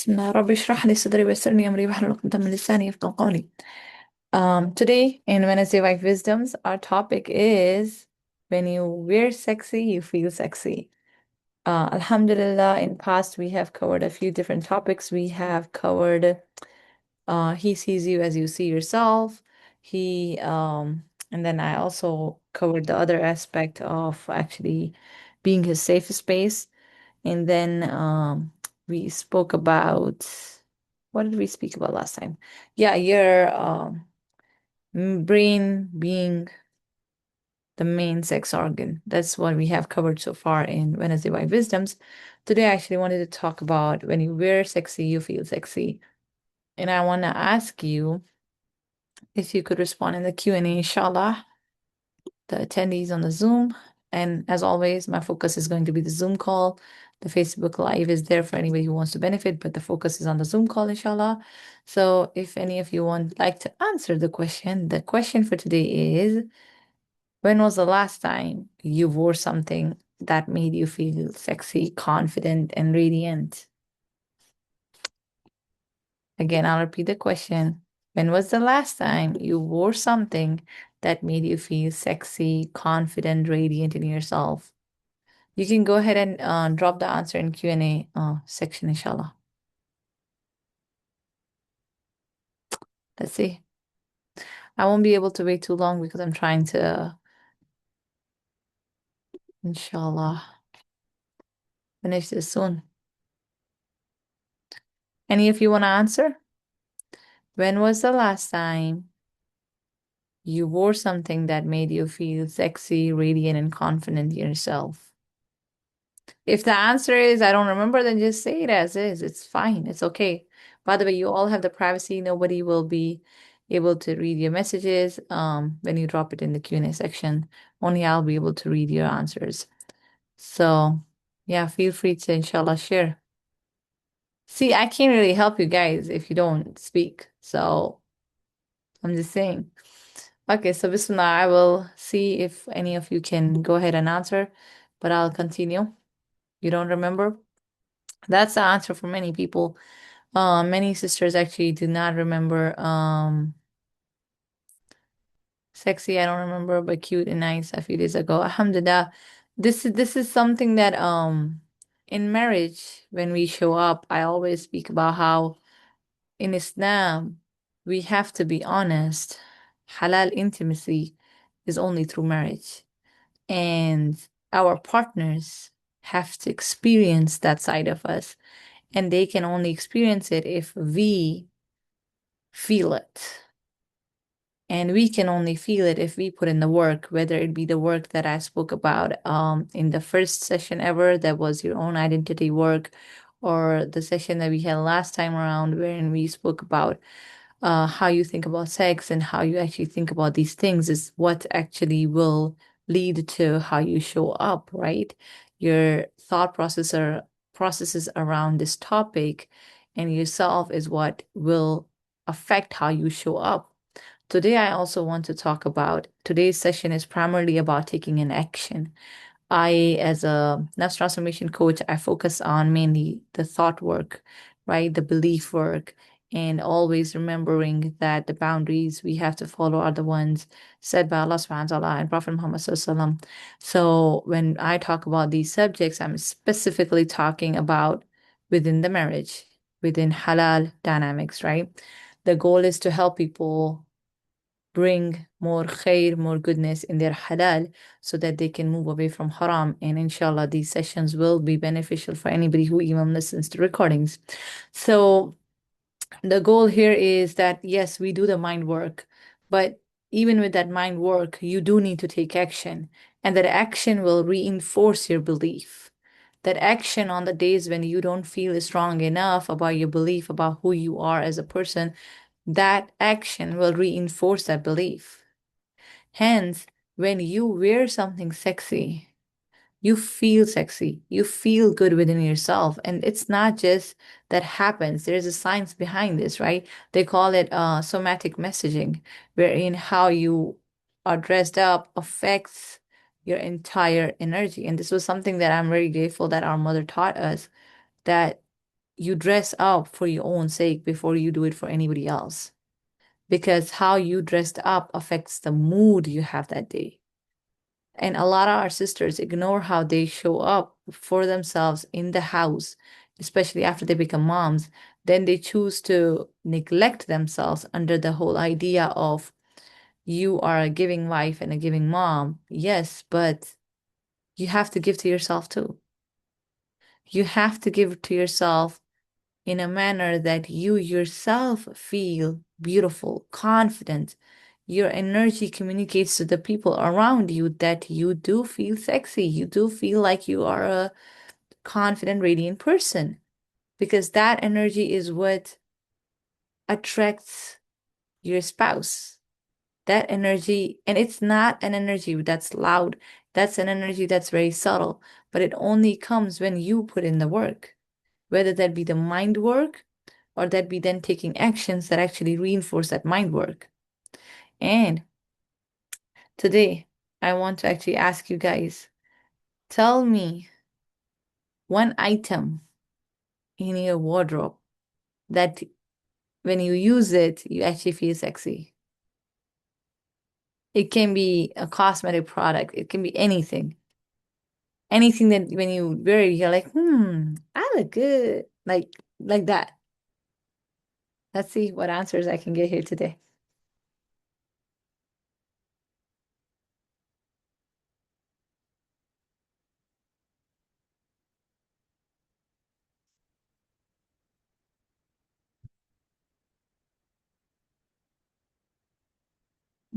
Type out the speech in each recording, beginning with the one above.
بسم الله ربي اشرح لي صدري ويسر لي أمري واحلل عقدة من لساني يفقهوا قولي. Today in Wednesday Wife Wisdoms, our topic is when you wear sexy, you feel sexy. Alhamdulillah, in past we have covered a few different topics. We have covered he sees you as you see yourself. He and then I also covered the other aspect of actually being his safe space. And then we spoke about what did we speak about last time? Yeah, your brain being the main sex organ. That's what we have covered so far in Wednesday White Wisdoms. Today, I actually wanted to talk about when you wear sexy, you feel sexy. And I want to ask you if you could respond in the Q&A, inshallah, the attendees on the Zoom. And as always, my focus is going to be the Zoom call. The Facebook Live is there for anybody who wants to benefit, but the focus is on the Zoom call, inshallah. So if any of you would like to answer the question for today is, when was the last time you wore something that made you feel sexy, confident, and radiant? Again, I'll repeat the question. When was the last time you wore something that made you feel sexy, confident, radiant in yourself? You can go ahead and drop the answer in Q&A section, inshallah. Let's see. I won't be able to wait too long because I'm trying to, inshallah, finish this soon. Any of you want to answer? When was the last time you wore something that made you feel sexy, radiant, and confident in yourself? If the answer is I don't remember, then just say it as is. It's fine. It's okay. By the way, you all have the privacy. Nobody will be able to read your messages when you drop it in the Q&A section. Only I'll be able to read your answers. So, yeah, feel free to inshallah share. See, I can't really help you guys if you don't speak. So, I'm just saying. Okay, so Bismillah, I will see if any of you can go ahead and answer, but I'll continue. You don't remember? That's the answer for many people. Many sisters actually do not remember sexy, I don't remember, but cute and nice a few days ago. Alhamdulillah. This is something that in marriage, when we show up, I always speak about how in Islam we have to be honest. Halal intimacy is only through marriage. And our partners have to experience that side of us. And they can only experience it if we feel it. And we can only feel it if we put in the work, whether it be the work that I spoke about in the first session ever, that was your own identity work, or the session that we had last time around, wherein we spoke about how you think about sex and how you actually think about these things is what actually will lead to how you show up, right? Your thought processes around this topic and yourself is what will affect how you show up. Today, I also want to talk about today's session is primarily about taking an action. As a nafs transformation coach, I focus on mainly the thought work, right? The belief work, and always remembering that the boundaries we have to follow are the ones set by Allah subhanahu wa ta'ala and Prophet Muhammad sallallahu alaihi wasallam. So when I talk about these subjects, I'm specifically talking about within the marriage, within halal dynamics, right? The goal is to help people bring more khair, more goodness in their halal so that they can move away from haram. And inshallah, these sessions will be beneficial for anybody who even listens to recordings. So the goal here is that, yes, we do the mind work, but even with that mind work, you do need to take action. And that action will reinforce your belief. That action on the days when you don't feel strong enough about your belief, about who you are as a person, that action will reinforce that belief. Hence, when you wear something sexy, you feel sexy, you feel good within yourself. And it's not just that happens, there's a science behind this, right? They call it somatic messaging, wherein how you are dressed up affects your entire energy. And this was something that I'm very grateful that our mother taught us, that you dress up for your own sake before you do it for anybody else. Because how you dressed up affects the mood you have that day. And a lot of our sisters ignore how they show up for themselves in the house, especially after they become moms. Then they choose to neglect themselves under the whole idea of you are a giving wife and a giving mom. Yes, but you have to give to yourself too. You have to give to yourself in a manner that you yourself feel beautiful, confident. Your energy communicates to the people around you that you do feel sexy. You do feel like you are a confident, radiant person because that energy is what attracts your spouse. That energy, and it's not an energy that's loud, that's an energy that's very subtle, but it only comes when you put in the work, whether that be the mind work or that be then taking actions that actually reinforce that mind work. And today, I want to actually ask you guys, tell me one item in your wardrobe that when you use it, you actually feel sexy. It can be a cosmetic product, it can be anything. Anything that when you wear it, you're like, I look good. Like that. Let's see what answers I can get here today.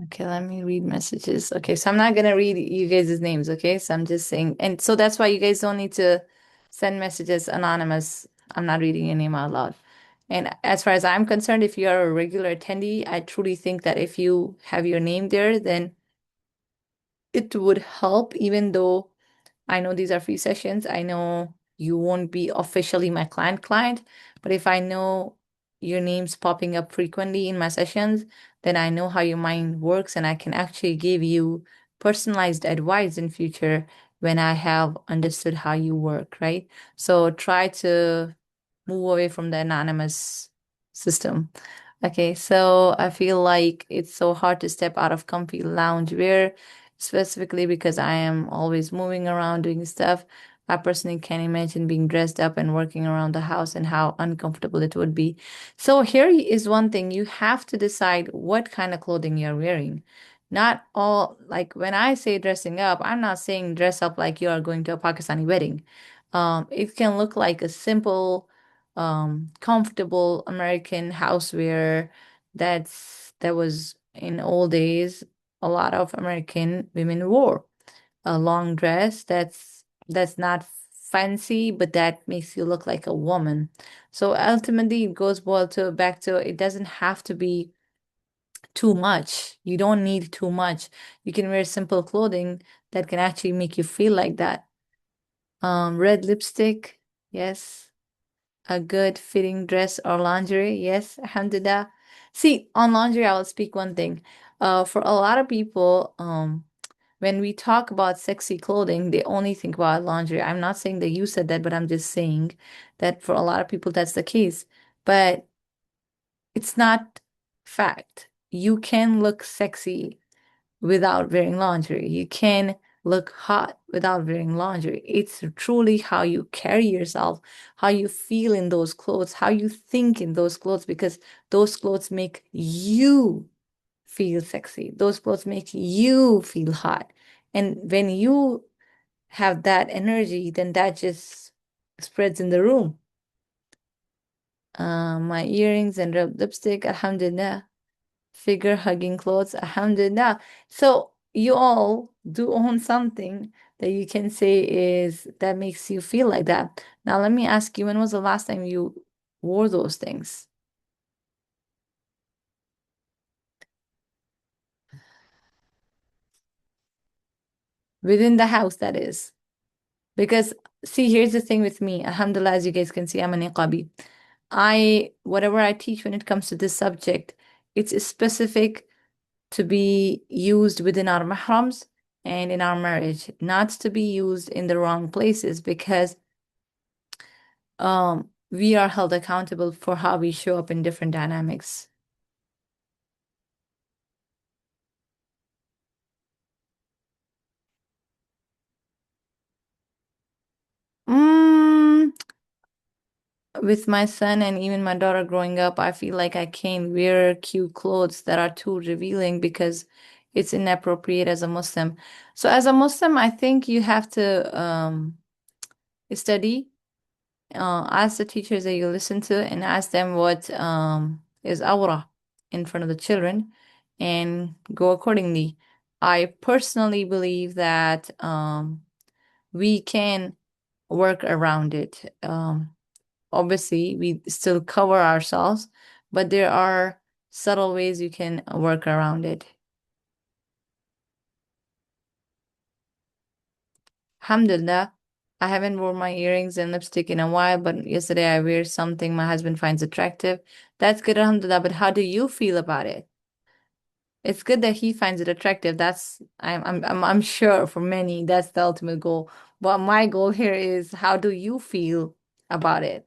Okay, let me read messages. Okay, so I'm not gonna read you guys' names, okay? So I'm just saying, and so that's why you guys don't need to send messages anonymous. I'm not reading your name out loud. And as far as I'm concerned, if you are a regular attendee, I truly think that if you have your name there, then it would help, even though I know these are free sessions. I know you won't be officially my client, but if I know your name's popping up frequently in my sessions, then I know how your mind works and I can actually give you personalized advice in future when I have understood how you work, right? So try to move away from the anonymous system. Okay, so I feel like it's so hard to step out of comfy lounge wear, specifically because I am always moving around doing stuff. I personally can't imagine being dressed up and working around the house and how uncomfortable it would be. So here is one thing, you have to decide what kind of clothing you're wearing. Not all, like when I say dressing up, I'm not saying dress up like you are going to a Pakistani wedding. It can look like a simple comfortable American housewear that was in old days a lot of American women wore. A long dress that's not fancy, but that makes you look like a woman. So ultimately it goes back to it doesn't have to be too much. You don't need too much. You can wear simple clothing that can actually make you feel like that. Red lipstick, yes. A good fitting dress or lingerie. Yes, alhamdulillah. See, on lingerie, I will speak one thing. For a lot of people, when we talk about sexy clothing, they only think about lingerie. I'm not saying that you said that, but I'm just saying that for a lot of people, that's the case. But it's not fact. You can look sexy without wearing lingerie. You can look hot without wearing lingerie. It's truly how you carry yourself, how you feel in those clothes, how you think in those clothes, because those clothes make you feel sexy. Those clothes make you feel hot. And when you have that energy, then that just spreads in the room. My earrings and red lipstick, alhamdulillah. Figure hugging clothes, alhamdulillah. So you all do own something that you can say is that makes you feel like that. Now let me ask you, when was the last time you wore those things? Within the house, that is. Because see, here's the thing with me. Alhamdulillah, as you guys can see, I'm a niqabi. Whatever I teach when it comes to this subject, it's specific to be used within our mahrams and in our marriage, not to be used in the wrong places because we are held accountable for how we show up in different dynamics. Mm, with my son and even my daughter growing up, I feel like I can't wear cute clothes that are too revealing because it's inappropriate as a Muslim. So as a Muslim, I think you have to study, ask the teachers that you listen to and ask them what is awrah in front of the children and go accordingly. I personally believe that we can work around it. Obviously, we still cover ourselves, but there are subtle ways you can work around it. Alhamdulillah, I haven't worn my earrings and lipstick in a while, but yesterday I wear something my husband finds attractive. That's good, Alhamdulillah, but how do you feel about it? It's good that he finds it attractive. That's I'm sure for many that's the ultimate goal. But my goal here is how do you feel about it?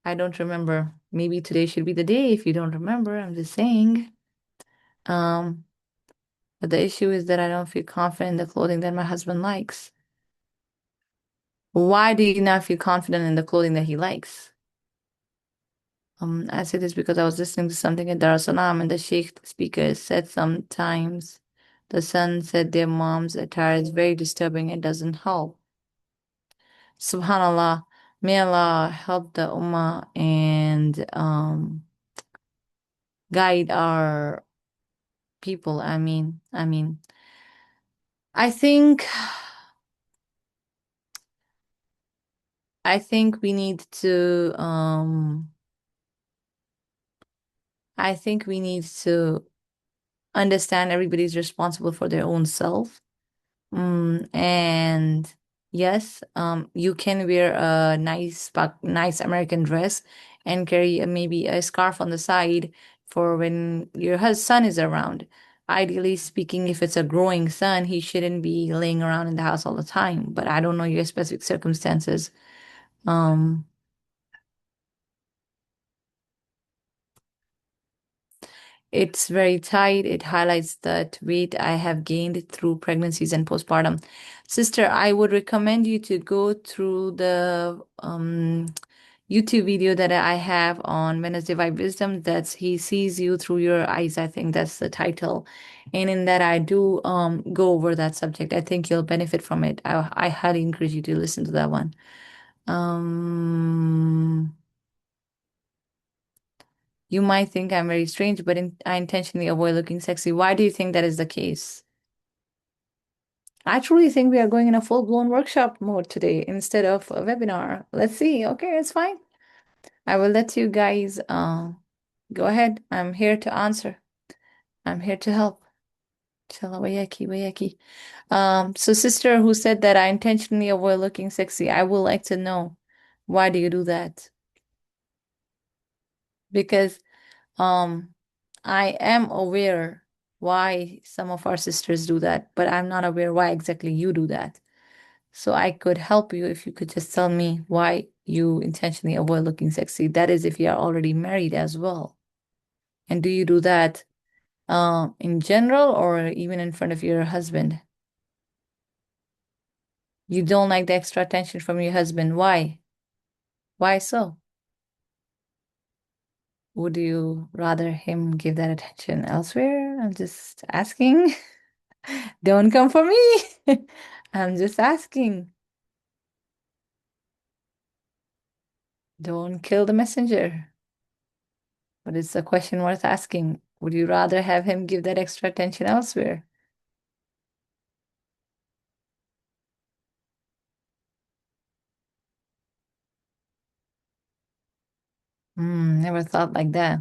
I don't remember. Maybe today should be the day if you don't remember. I'm just saying. Um, but the issue is that I don't feel confident in the clothing that my husband likes. Why do you not feel confident in the clothing that he likes? I say this because I was listening to something at Dar es Salaam and the Sheikh speaker said sometimes the son said their mom's attire is very disturbing and doesn't help. Subhanallah, may Allah help the Ummah and guide our people. I think I think we need to I think we need to understand everybody's responsible for their own self. And yes, you can wear a nice American dress and carry maybe a scarf on the side for when your son is around. Ideally speaking, if it's a growing son, he shouldn't be laying around in the house all the time. But I don't know your specific circumstances. Um, It's very tight. It highlights that weight I have gained through pregnancies and postpartum. Sister, I would recommend you to go through the YouTube video that I have on Wednesday Vibe Wisdom. That's He Sees You Through Your Eyes. I think that's the title. And in that, I do go over that subject. I think you'll benefit from it. I highly encourage you to listen to that one. Um, You might think I'm very strange, but I intentionally avoid looking sexy. Why do you think that is the case? I truly think we are going in a full-blown workshop mode today instead of a webinar. Let's see. Okay, it's fine. I will let you guys go ahead. I'm here to answer. I'm here to help. Chala wayaki wayaki. So sister who said that I intentionally avoid looking sexy, I would like to know why do you do that? Because Um, I am aware why some of our sisters do that, but I'm not aware why exactly you do that. So I could help you if you could just tell me why you intentionally avoid looking sexy. That is if you are already married as well. And do you do that in general or even in front of your husband? You don't like the extra attention from your husband. Why? Why so? Would you rather him give that attention elsewhere? I'm just asking. Don't come for me. I'm just asking. Don't kill the messenger. But it's a question worth asking. Would you rather have him give that extra attention elsewhere? Never thought like that.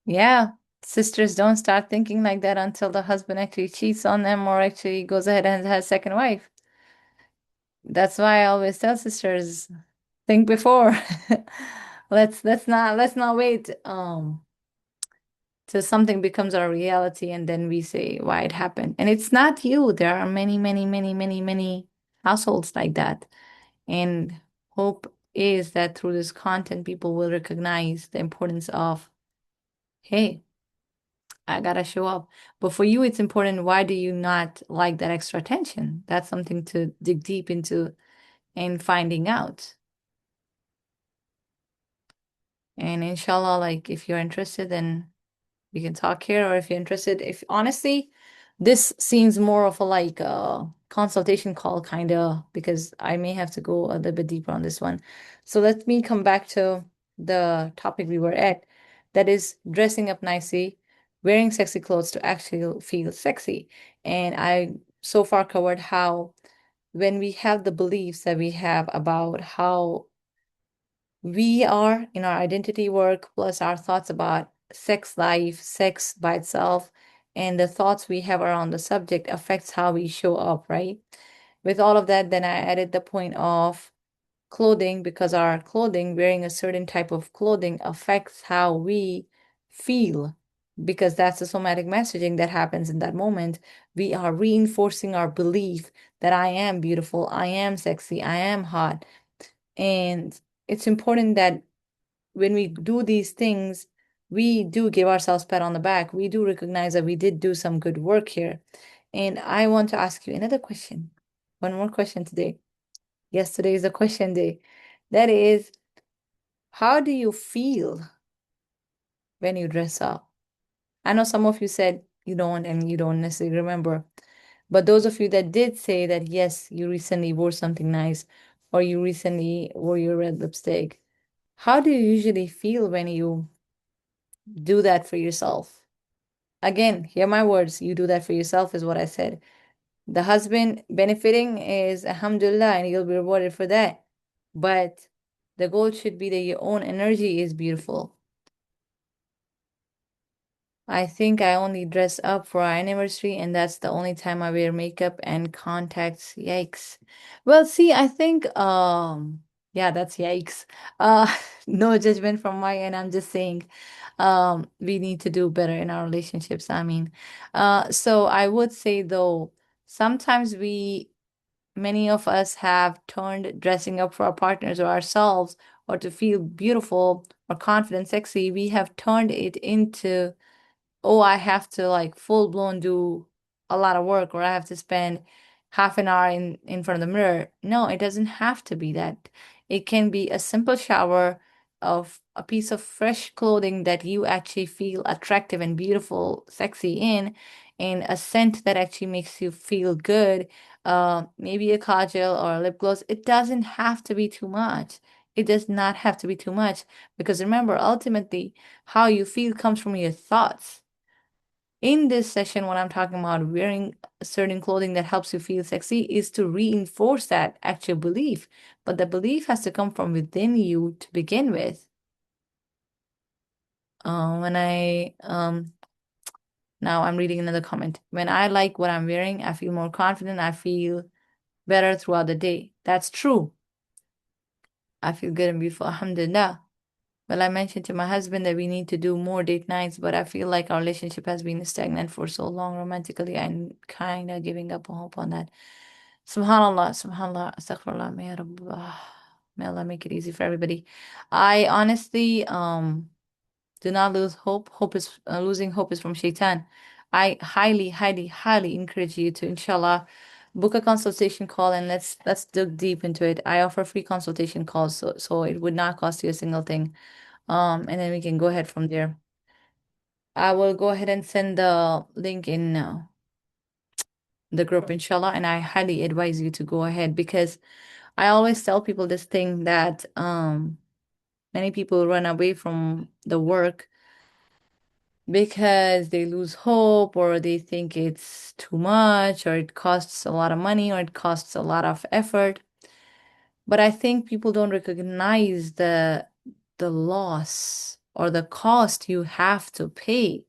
Yeah, sisters don't start thinking like that until the husband actually cheats on them or actually goes ahead and has a second wife. That's why I always tell sisters, think before. Let's not wait till something becomes our reality and then we say why it happened. And it's not you. There are many, many, many, many, many households like that. And Hope is that through this content, people will recognize the importance of, hey, I gotta show up. But for you, it's important. Why do you not like that extra attention? That's something to dig deep into and finding out. And inshallah, like if you're interested, then we can talk here, or if you're interested, if honestly, this seems more of a like a consultation call kind of, because I may have to go a little bit deeper on this one. So let me come back to the topic we were at, that is dressing up nicely, wearing sexy clothes to actually feel sexy. And I so far covered how when we have the beliefs that we have about how we are in our identity work, plus our thoughts about sex life, sex by itself, and the thoughts we have around the subject affects how we show up, right? With all of that, then I added the point of clothing, because our clothing, wearing a certain type of clothing, affects how we feel, because that's the somatic messaging that happens in that moment. We are reinforcing our belief that I am beautiful, I am sexy, I am hot. And it's important that when we do these things, we do give ourselves pat on the back. We do recognize that we did do some good work here. And I want to ask you another question. One more question today. Yes, today is a question day. That is, how do you feel when you dress up? I know some of you said you don't and you don't necessarily remember, but those of you that did say that, yes, you recently wore something nice or you recently wore your red lipstick, how do you usually feel when you do that for yourself? Again, hear my words. You do that for yourself, is what I said. The husband benefiting is alhamdulillah, and you'll be rewarded for that. But the goal should be that your own energy is beautiful. I think I only dress up for our anniversary, and that's the only time I wear makeup and contacts. Yikes. Well, see, I think yeah, that's yikes. Uh no judgment from my end. I'm just saying we need to do better in our relationships. I mean, so I would say though, sometimes many of us have turned dressing up for our partners or ourselves or to feel beautiful or confident, sexy, we have turned it into, oh, I have to like full blown do a lot of work, or I have to spend half an hour in front of the mirror. No, it doesn't have to be that. It can be a simple shower of a piece of fresh clothing that you actually feel attractive and beautiful, sexy in, and a scent that actually makes you feel good. Maybe a kajal or a lip gloss. It doesn't have to be too much. It does not have to be too much, because remember, ultimately, how you feel comes from your thoughts. In this session, what I'm talking about wearing certain clothing that helps you feel sexy is to reinforce that actual belief. But the belief has to come from within you to begin with. When I now I'm reading another comment. When I like what I'm wearing, I feel more confident. I feel better throughout the day. That's true. I feel good and beautiful. Alhamdulillah. Well, I mentioned to my husband that we need to do more date nights, but I feel like our relationship has been stagnant for so long romantically. I'm kind of giving up hope on that. Subhanallah, subhanallah, astaghfirullah, may Allah make it easy for everybody. I honestly do not lose hope. Losing hope is from shaitan. I highly, highly, highly encourage you to, inshallah, book a consultation call and let's dig deep into it. I offer free consultation calls, so it would not cost you a single thing. And then we can go ahead from there. I will go ahead and send the link in the group, inshallah, and I highly advise you to go ahead, because I always tell people this thing that many people run away from the work because they lose hope, or they think it's too much, or it costs a lot of money, or it costs a lot of effort. But I think people don't recognize the loss or the cost you have to pay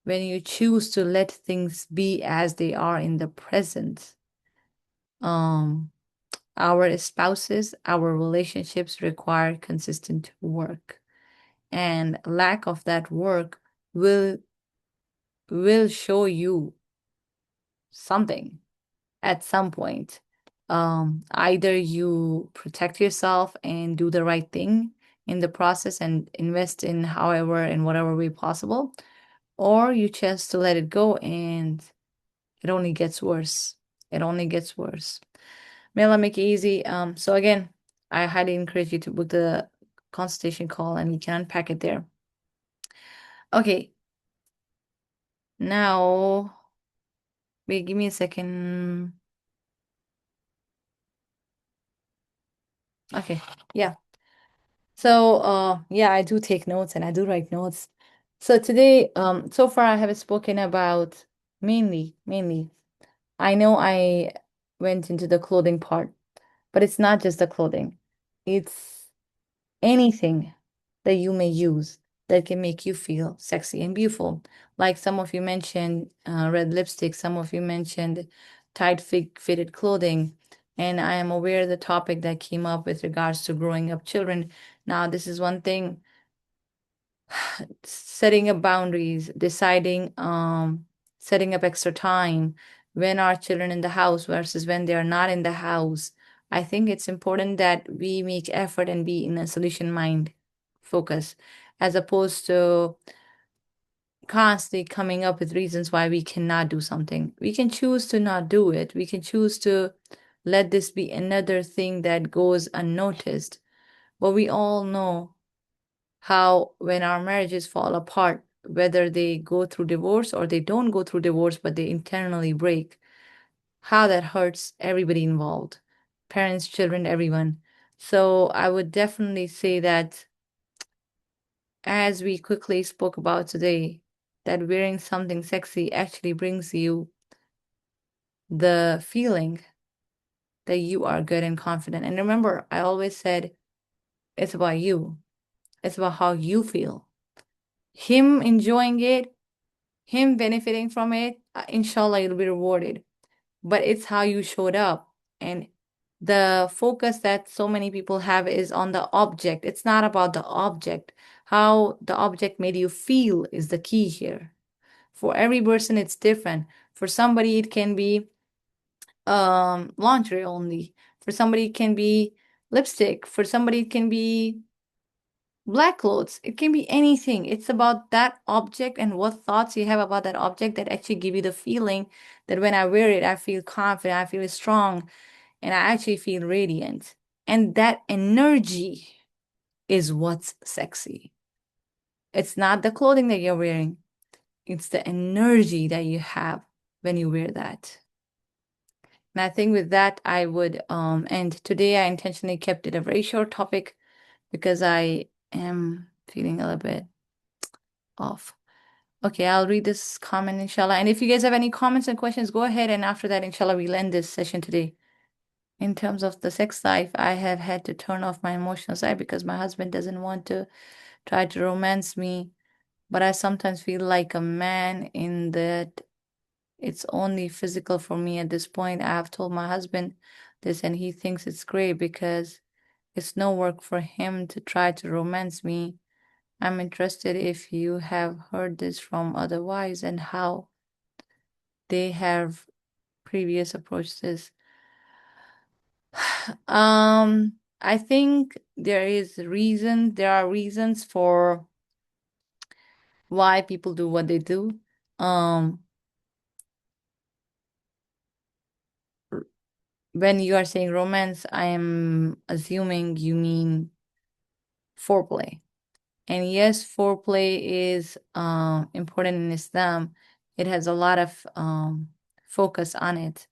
when you choose to let things be as they are in the present. Um, our spouses, our relationships require consistent work, and lack of that work will show you something at some point. Either you protect yourself and do the right thing in the process and invest in however in whatever way possible, or you choose to let it go and it only gets worse. It only gets worse. Mela, make it easy. So again, I highly encourage you to book the consultation call and we can unpack it there. Okay, now wait, give me a second. Okay, yeah. So yeah, I do take notes and I do write notes. So today, so far I have spoken about mainly. I know I went into the clothing part, but it's not just the clothing. It's anything that you may use that can make you feel sexy and beautiful. Like some of you mentioned red lipstick, some of you mentioned tight fitted clothing. And I am aware of the topic that came up with regards to growing up children. Now, this is one thing, setting up boundaries, deciding, setting up extra time when our children in the house versus when they are not in the house. I think it's important that we make effort and be in a solution mind focus as opposed to constantly coming up with reasons why we cannot do something. We can choose to not do it. We can choose to let this be another thing that goes unnoticed. But we all know how when our marriages fall apart, whether they go through divorce or they don't go through divorce, but they internally break, how that hurts everybody involved, parents, children, everyone. So I would definitely say that, as we quickly spoke about today, that wearing something sexy actually brings you the feeling that you are good and confident. And remember, I always said it's about you, it's about how you feel. Him enjoying it, him benefiting from it, inshallah, you'll be rewarded. But it's how you showed up. And the focus that so many people have is on the object. It's not about the object. How the object made you feel is the key here. For every person, it's different. For somebody, it can be lingerie only. For somebody, it can be lipstick. For somebody, it can be black clothes. It can be anything. It's about that object and what thoughts you have about that object that actually give you the feeling that when I wear it, I feel confident, I feel strong, and I actually feel radiant. And that energy is what's sexy. It's not the clothing that you're wearing, it's the energy that you have when you wear that. And I think with that, I would end today. I intentionally kept it a very short topic because I am feeling a little bit off. Okay, I'll read this comment, inshallah. And if you guys have any comments and questions, go ahead. And after that, inshallah, we'll end this session today. In terms of the sex life, I have had to turn off my emotional side because my husband doesn't want to try to romance me. But I sometimes feel like a man in that it's only physical for me at this point. I have told my husband this, and he thinks it's great because it's no work for him to try to romance me. I'm interested if you have heard this from other wives and how they have previous approached this. I think there are reasons for why people do what they do. Um, when you are saying romance, I am assuming you mean foreplay. And yes, foreplay is important in Islam. It has a lot of focus on it.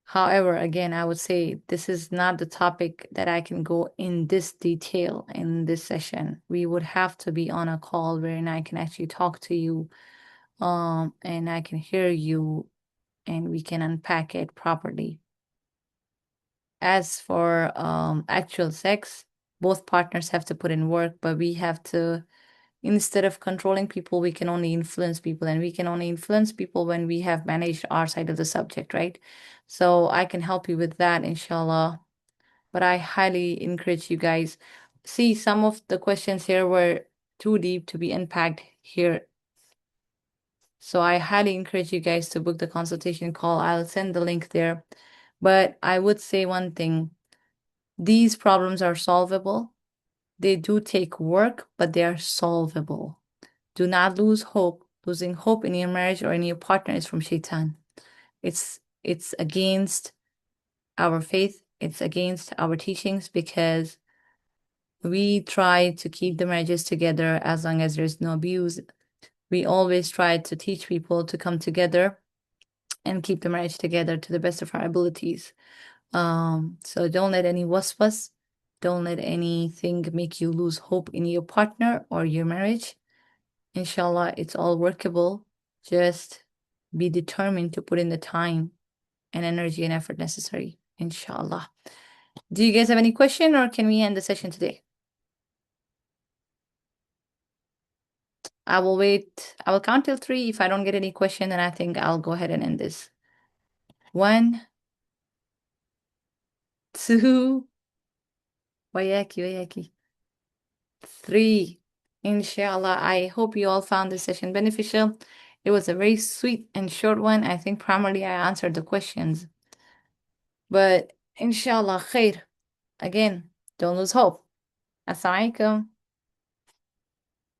However, again, I would say this is not the topic that I can go in this detail in this session. We would have to be on a call wherein I can actually talk to you, and I can hear you and we can unpack it properly. As for actual sex, both partners have to put in work, but we have to, instead of controlling people, we can only influence people, and we can only influence people when we have managed our side of the subject, right? So I can help you with that, inshallah. But I highly encourage you guys. See, some of the questions here were too deep to be unpacked here. So I highly encourage you guys to book the consultation call. I'll send the link there. But I would say one thing, these problems are solvable. They do take work, but they are solvable. Do not lose hope. Losing hope in your marriage or in your partner is from shaitan. It's against our faith, it's against our teachings because we try to keep the marriages together as long as there's no abuse. We always try to teach people to come together and keep the marriage together to the best of our abilities. So don't let any waswas, don't let anything make you lose hope in your partner or your marriage. Inshallah, it's all workable. Just be determined to put in the time and energy and effort necessary. Inshallah. Do you guys have any question or can we end the session today? I will wait. I will count till three. If I don't get any question, then I think I'll go ahead and end this. One, two, wayaki. Three. Inshallah. I hope you all found this session beneficial. It was a very sweet and short one. I think primarily I answered the questions. But inshallah, khair. Again, don't lose hope. Assalamu alaikum.